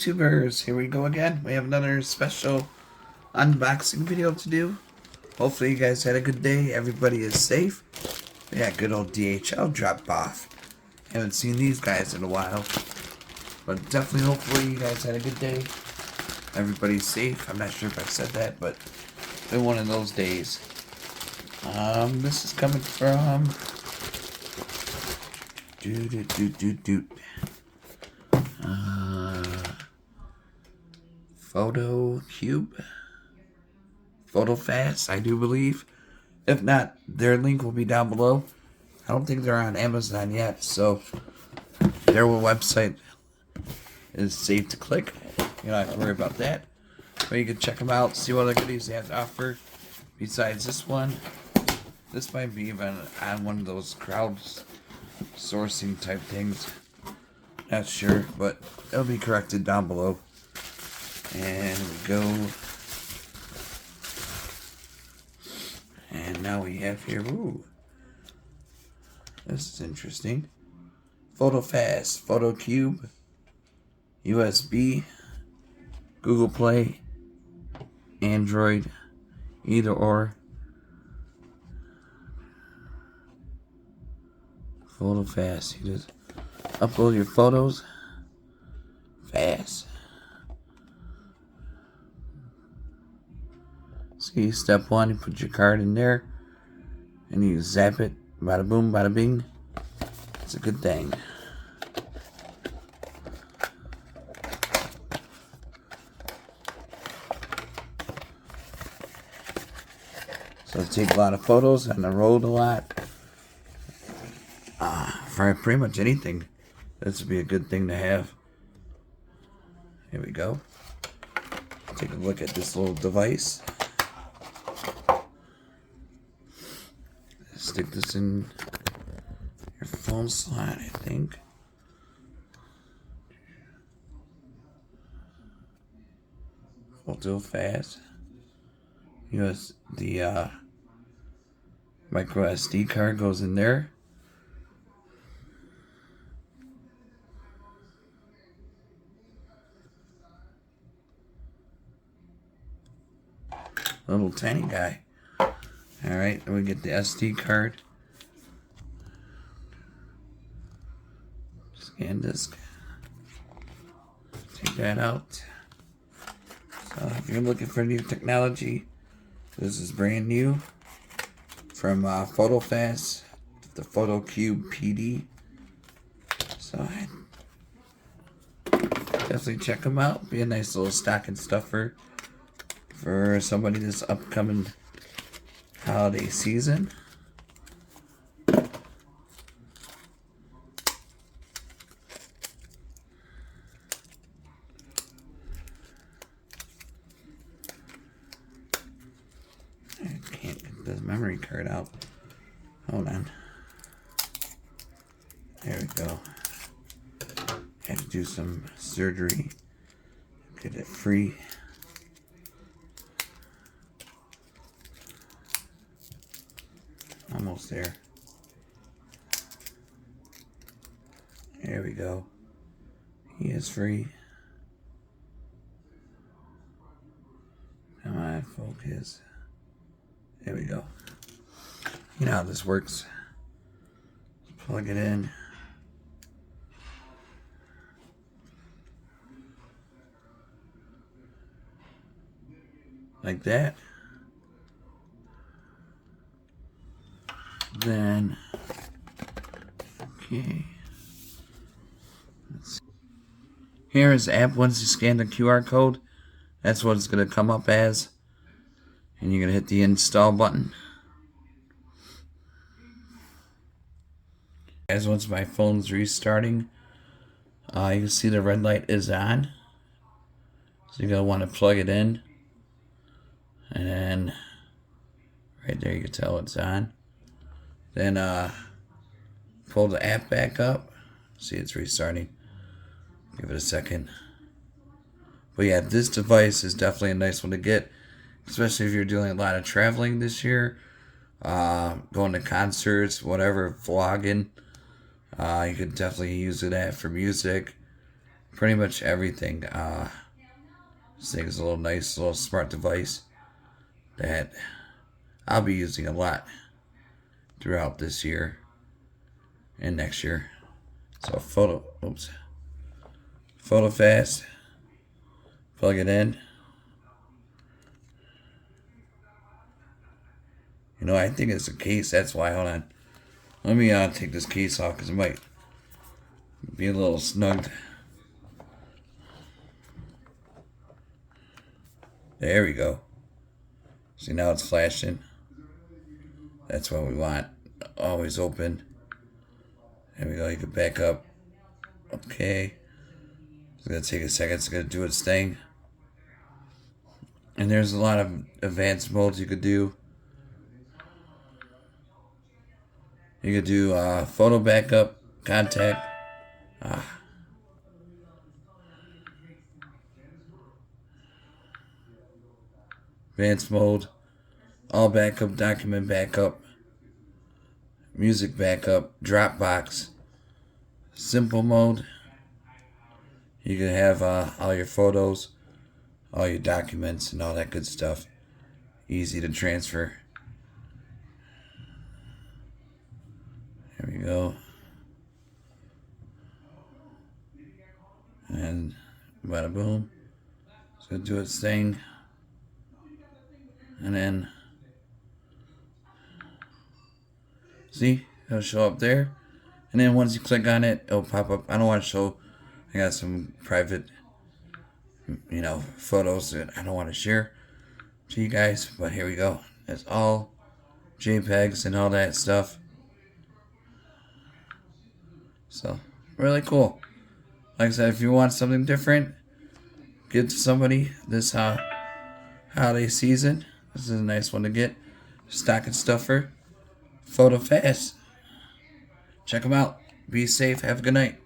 YouTubers, here we go again. We have another special unboxing video to do. Hopefully you guys had a good day, everybody is safe. Yeah, good old DHL drop off. Haven't seen these guys in a while. But definitely, hopefully you guys had a good day. Everybody's safe. I'm not sure if I said that, but it's been one of those days. This is coming from PhotoCube, PhotoFast, I do believe. If not, their link will be down below. I don't think they're on Amazon yet, so their website is safe to click. You don't have to worry about that. But you can check them out, see what other goodies they have to offer. Besides this one, this might be even on one of those crowdsourcing type things. Not sure, but it'll be corrected down below. And we go. And now we have here, ooh, this is interesting. PhotoFast PhotoCube, USB, Google Play, Android, either or. PhotoFast, you just upload your photos fast. See, step one, you put your card in there and you zap it, bada boom, bada bing. It's a good thing. So take a lot of photos on the road a lot. For pretty much anything, this would be a good thing to have. Here we go. Take a look at this little device. Stick this in your phone slot, I think. PhotoFast. The micro SD card goes in there. Little tiny guy. Alright, then we get the SD card. Scan disk. Take that out. So if you're looking for new technology, this is brand new. From PhotoFast, the PhotoCube PD. So definitely check them out. Be a nice little stocking stuffer for somebody this upcoming holiday season. I can't get the memory card out. Hold on. There we go. Had to do some surgery. Get it free. Almost there. There we go. He is free. Come on, focus. There we go. You know how this works. Plug it in. Like that. Then, okay. Here is the app. Once you scan the QR code, that's what it's going to come up as. And you're going to hit the install button. As once my phone's restarting, you can see the red light is on. So you're going to want to plug it in. And then, right there you can tell it's on. Then pull the app back up. See, it's restarting. Give it a second. But yeah, this device is definitely a nice one to get, especially if you're doing a lot of traveling this year, going to concerts, whatever, vlogging. You could definitely use it for music. pretty much everything. This thing is a nice little smart device that I'll be using a lot throughout this year and next year. So PhotoFast, plug it in. You know, I think it's a case. That's why. Hold on. Let me take this case off because it might be a little snugged. There we go. See, now it's flashing. That's what we want. Always open. There we go. You can back up. Okay. It's going to take a second. It's going to do its thing. And there's a lot of advanced modes you could do. You could do photo backup, contact. Advanced mode. All backup, document backup. Music backup, Dropbox. Simple mode. You can have all your photos, all your documents, and all that good stuff. Easy to transfer. There we go. And bada boom. It's going to do its thing. And then, see, it'll show up there. And then once you click on it, it'll pop up. I don't want to show, I got some private, photos that I don't want to share to you guys. But here we go. It's all JPEGs and all that stuff. So, really cool. Like I said, if you want something different, give to somebody this holiday season. This is a nice one to get. Stocking stuffer. PhotoFast. Check them out. Be safe. Have a good night.